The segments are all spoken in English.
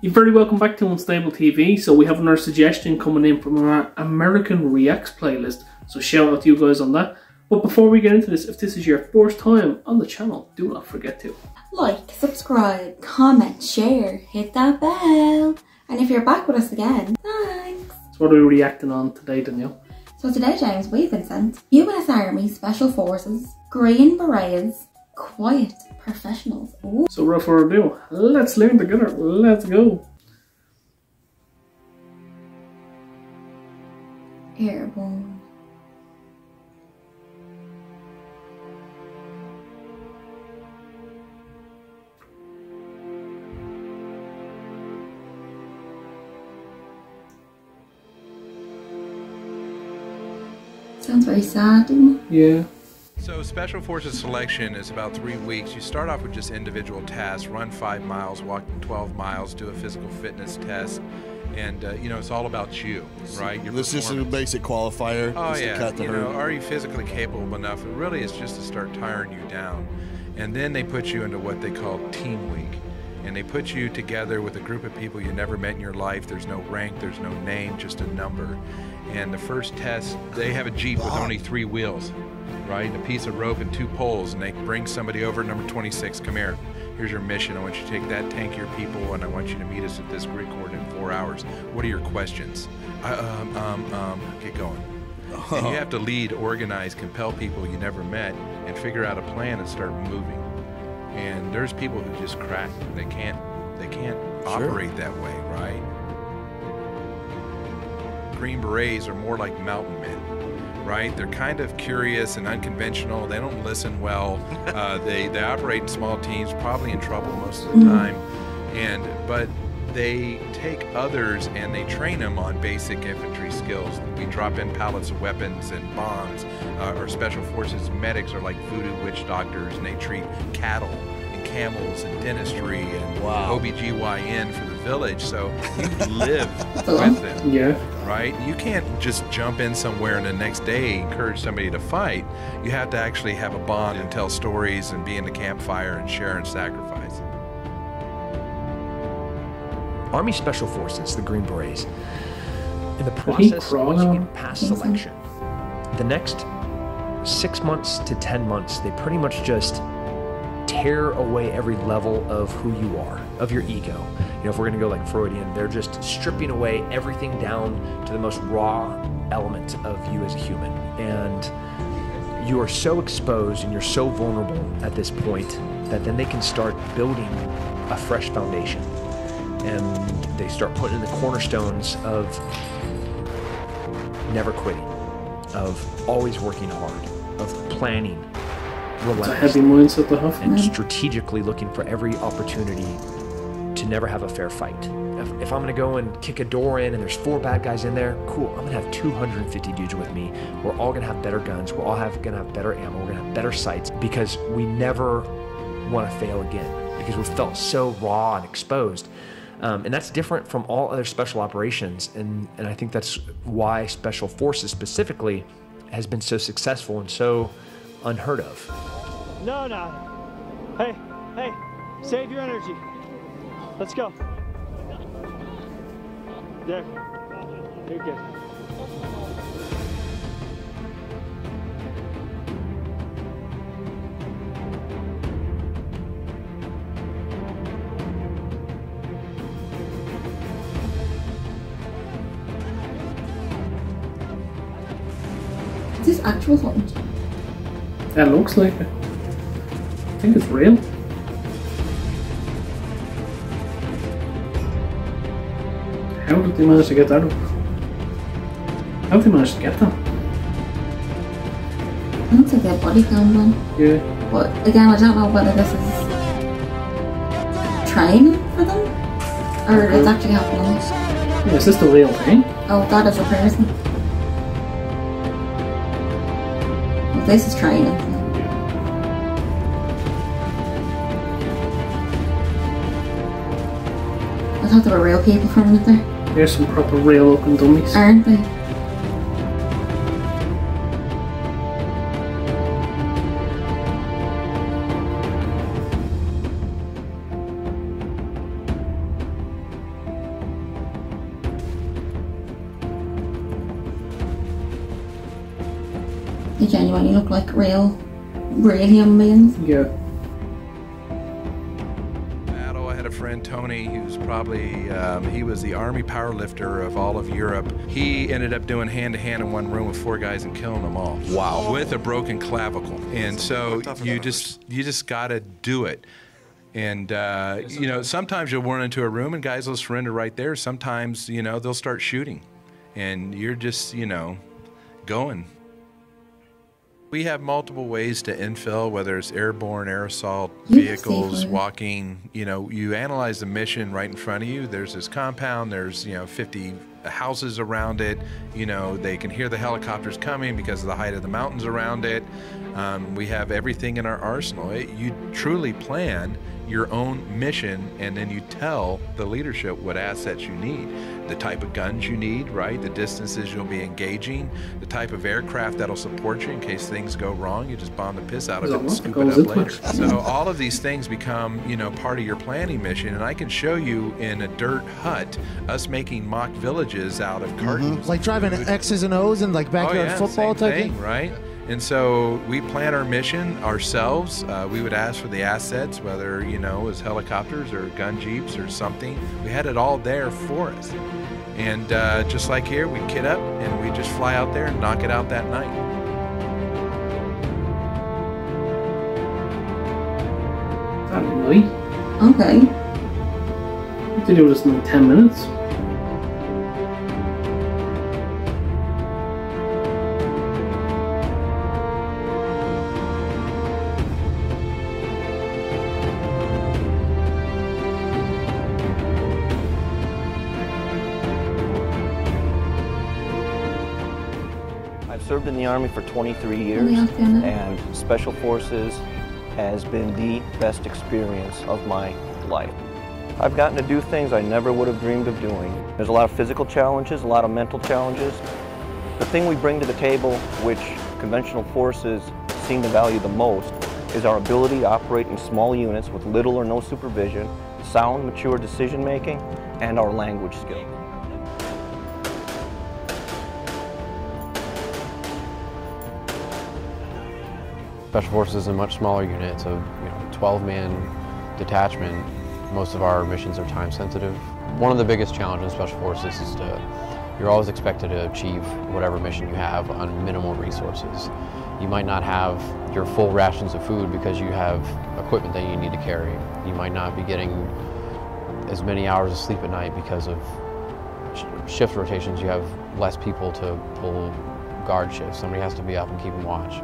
You're very welcome back to Unstable TV. So we have another suggestion coming in from our American Reacts playlist. So shout out to you guys on that. But before we get into this, if this is your first time on the channel, do not forget to like, subscribe, comment, share, hit that bell. And if you're back with us again, thanks. So what are we reacting on today, Danielle? So today, James, we've been sent US Army Special Forces, Green Berets, Quiet Professionals. Ooh. So without further ado, let's learn together. Let's go. Airborne. Sounds very sad, doesn't it? Yeah. So Special Forces selection is about 3 weeks. You start off with just individual tasks, run 5 miles, walk 12 miles, do a physical fitness test, and you know, it's all about you, right? This is a basic qualifier. Oh yeah, you know, are you physically capable enough? It really is just to start tiring you down. And then they put you into what they call Team Week. And they put you together with a group of people you never met in your life. There's no rank, there's no name, just a number. And the first test, they have a Jeep with only 3 wheels, right? And a piece of rope and 2 poles, and they bring somebody over, number 26, come here. Here's your mission. I want you to take that tank of your people, and I want you to meet us at this grid coordinate in 4 hours. What are your questions? Get going. And you have to lead, organize, compel people you never met, and figure out a plan and start moving. And there's people who just crack. They can't operate that way, right? Green Berets are more like mountain men, right? They're kind of curious and unconventional. They don't listen well. They operate in small teams, probably in trouble most of the time. But they take others and they train them on basic infantry skills. We drop in pallets of weapons and bombs. Our Special Forces medics are like voodoo witch doctors, and they treat cattle and camels and dentistry and OBGYN for the village. So you live with them. Yeah. Right? You can't just jump in somewhere and the next day encourage somebody to fight. You have to actually have a bond and tell stories and be in the campfire and share and sacrifice. Army Special Forces, the Green Berets, in the process once you get past selection, the next 6 months to 10 months, they pretty much just tear away every level of who you are, of your ego. You know, if we're gonna go like Freudian, they're just stripping away everything down to the most raw element of you as a human. And you are so exposed and you're so vulnerable at this point that then they can start building a fresh foundation. And they start putting in the cornerstones of never quitting, of always working hard, of planning, It's a heavy mindset to have. and strategically looking for every opportunity to never have a fair fight. If I'm gonna go and kick a door in and there's 4 bad guys in there, cool, I'm gonna have 250 dudes with me. We're all gonna have better guns, we're all gonna have better ammo, we're gonna have better sights, because we never wanna fail again, because we felt so raw and exposed. And that's different from all other special operations, and I think that's why Special Forces specifically has been so successful and so unheard of. No. Hey, save your energy. Let's go. There. You're good. Is this actual footage? That looks like it. I think it's real. How did they manage to get that up? How did they manage to get that? It looks like a body cam one. Yeah. But again, I don't know whether this is training for them or it's actually happening. Yeah, is this the real thing? Oh, that is a person. Well, this is training. I thought there were real people from it there. There's some proper real looking dummies. Aren't they? They genuinely look like real human beings. Yeah. I had a friend, Tony, who's probably, he was the army powerlifter of all of Europe. He ended up doing hand-to-hand in one room with 4 guys and killing them all. Wow. With a broken clavicle. And so you just gotta do it. And, you know, sometimes you'll run into a room and guys will surrender right there. Sometimes, you know, they'll start shooting. And you're just, you know, going. We have multiple ways to infill, whether it's airborne, air assault, vehicles, walking. You know, you analyze the mission right in front of you. There's this compound, there's, you know, 50 houses around it. You know, they can hear the helicopters coming because of the height of the mountains around it. We have everything in our arsenal. You truly plan your own mission, and then you tell the leadership what assets you need, the type of guns you need, right? The distances you'll be engaging, the type of aircraft that'll support you in case things go wrong. You just bomb the piss out of it and scoop it up later. So all of these things become, you know, part of your planning mission, and I can show you in a dirt hut us making mock villages out of cartons. Like driving X's and O's and like backyard football type thing, right? And so we plan our mission ourselves. We would ask for the assets, whether, you know, it was helicopters or gun jeeps or something. We had it all there for us. And just like here, we kit up and we just fly out there and knock it out that night. That night? Okay. You did do this in like 10 minutes. I've served in the Army for 23 years, and Special Forces has been the best experience of my life. I've gotten to do things I never would have dreamed of doing. There's a lot of physical challenges, a lot of mental challenges. The thing we bring to the table, which conventional forces seem to value the most, is our ability to operate in small units with little or no supervision, sound, mature decision-making, and our language skills. Special Forces is a much smaller unit. It's a 12-man detachment. Most of our missions are time sensitive. One of the biggest challenges in Special Forces is you're always expected to achieve whatever mission you have on minimal resources. You might not have your full rations of food because you have equipment that you need to carry. You might not be getting as many hours of sleep at night because of shift rotations. You have less people to pull guard shifts. Somebody has to be up and keep them watch.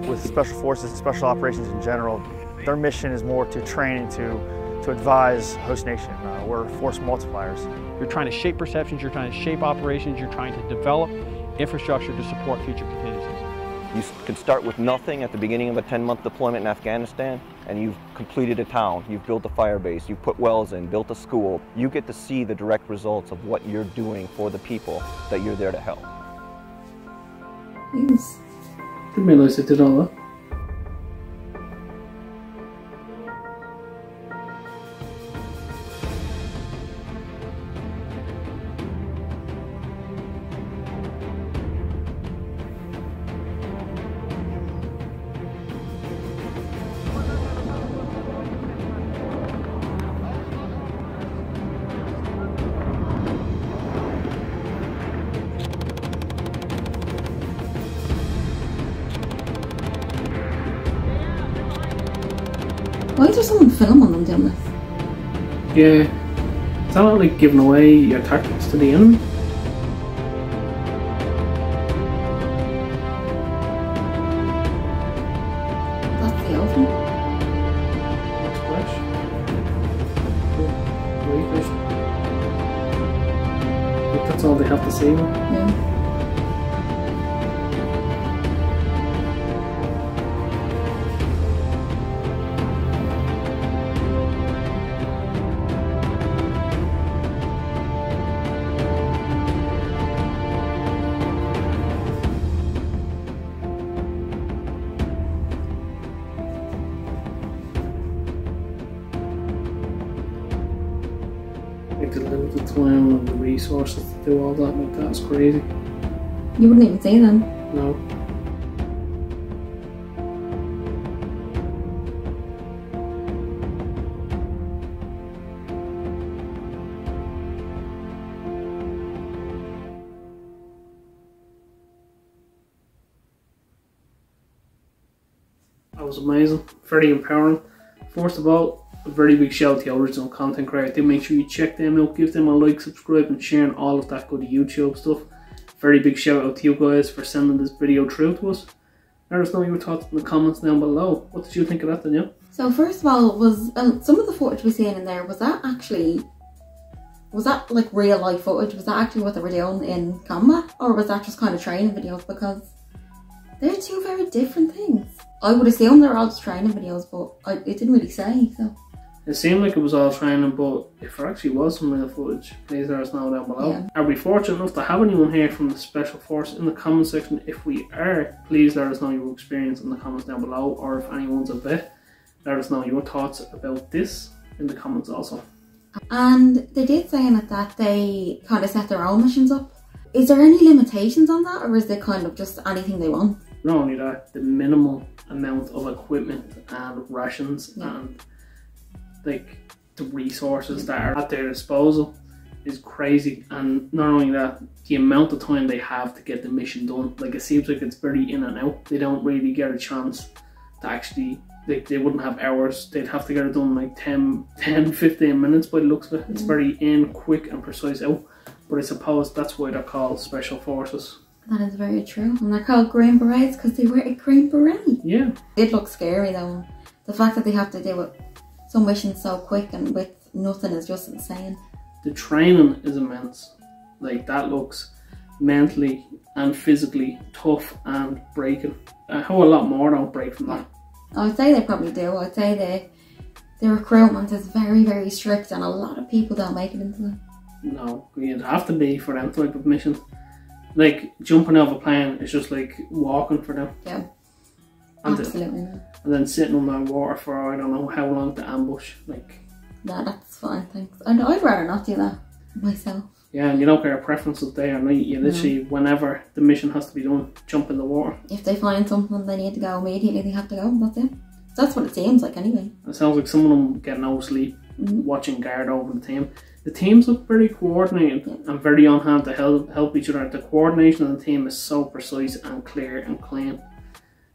With Special Forces and Special Operations in general, their mission is more to train and to advise host nation. We're force multipliers. You're trying to shape perceptions, you're trying to shape operations, you're trying to develop infrastructure to support future contingencies. You can start with nothing at the beginning of a 10-month deployment in Afghanistan, and you've completed a town, you've built a fire base, you've put wells in, built a school. You get to see the direct results of what you're doing for the people that you're there to help. Yes. Didn't realise I did all that. Why is there someone filming them doing this? Yeah. Is that not like giving away your tactics to the enemy? That's the oven. Splash. I think that's all they have to say now. Yeah. Like the limited time and the resources to do all that, like that's crazy. You wouldn't even say them. No. was amazing, very empowering. First of all, a very big shout out to the original content creator. Do make sure you check them out, give them a like, subscribe and share and all of that good YouTube stuff. Very big shout out to you guys for sending this video through to us. Let us know your thoughts in the comments down below. What did you think of that, Danielle? So first of all, was some of the footage we seen in there, was that like real life footage? Was that actually what they were doing in combat? Or was that just kind of training videos? Because they're two very different things. I would assume they're all just training videos, but it didn't really say, so. It seemed like it was all training, but if there actually was some real footage, please let us know down below. Yeah. Are we fortunate enough to have anyone here from the Special Force in the comment section? If we are, please let us know your experience in the comments down below, or if anyone's a vet, let us know your thoughts about this in the comments also. And they did say in it that they kind of set their own missions up. Is there any limitations on that, or is it kind of just anything they want? Not only that, the minimal amount of equipment and rations and like the resources that are at their disposal is crazy. And not only that, the amount of time they have to get the mission done, like it seems like it's very in and out. They don't really get a chance to actually, like they wouldn't have hours, they'd have to get it done like 10-15 minutes by the looks of it. It's very in, quick and precise out. But I suppose that's why they're called Special Forces. That is very true. And they're called Green Berets because they wear a green beret. Yeah. It looks scary though. The fact that they have to do it, some missions so quick and with nothing, is just insane. The training is immense. Like that looks mentally and physically tough and breaking. I hope a lot more don't break from that. I'd say they probably do. I'd say the recruitment is very, very strict and a lot of people don't make it into it. No, you'd have to be for them type of missions. Like jumping out of a plane is just like walking for them. Yeah, and absolutely. And then sitting underwater for I don't know how long to ambush. Like, nah, that's fine, thanks. And I'd rather not do that myself. Yeah, and you don't care preferences day or night. You literally, whenever the mission has to be done, jump in the water. If they find something they need to go immediately, they have to go. That's it. That's what it seems like anyway. It sounds like some of them get no sleep, watching guard over the team. The teams look very coordinated and very on hand to help each other. The coordination of the team is so precise and clear and clean.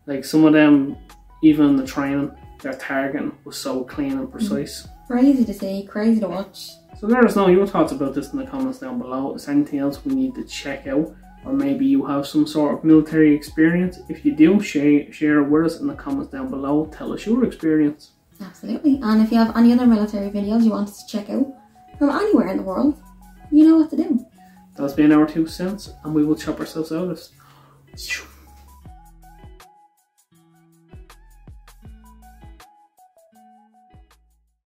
Like some of them, even in the training, their targeting was so clean and precise. Crazy to see, crazy to watch. So let us know your thoughts about this in the comments down below. Is there anything else we need to check out? Or maybe you have some sort of military experience. If you do, share it with us in the comments down below. Tell us your experience. Absolutely. And if you have any other military videos you want us to check out from anywhere in the world, you know what to do. That's been our 2 cents, and we will chop ourselves out of this.